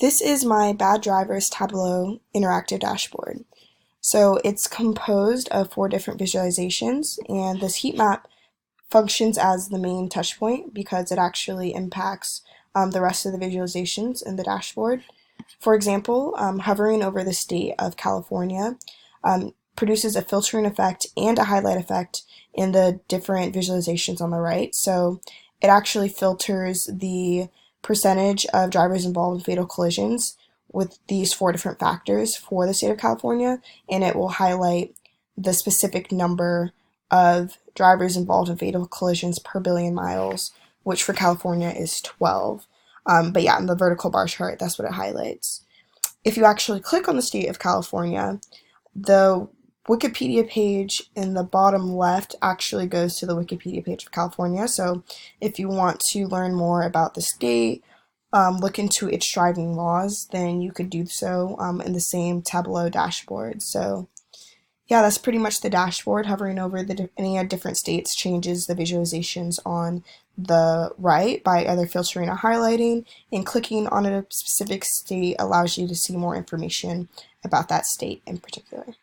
This is my Bad Drivers Tableau interactive dashboard. So it's composed of 4 different visualizations, and this heat map functions as the main touch point because it actually impacts the rest of the visualizations in the dashboard. For example, hovering over the state of California produces a filtering effect and a highlight effect in the different visualizations on the right. So it actually filters the percentage of drivers involved in fatal collisions with these 4 different factors for the state of California, and it will highlight the specific number of drivers involved in fatal collisions per billion miles, which for California is 12. But yeah, in the vertical bar chart, that's what it highlights. If you actually click on the state of California, the Wikipedia page in the bottom left actually goes to the Wikipedia page of California. So if you want to learn more about the state, look into its driving laws, then you could do so in the same Tableau dashboard. So yeah, that's pretty much the dashboard. Hovering over any different states changes the visualizations on the right by either filtering or highlighting, and clicking on a specific state allows you to see more information about that state in particular.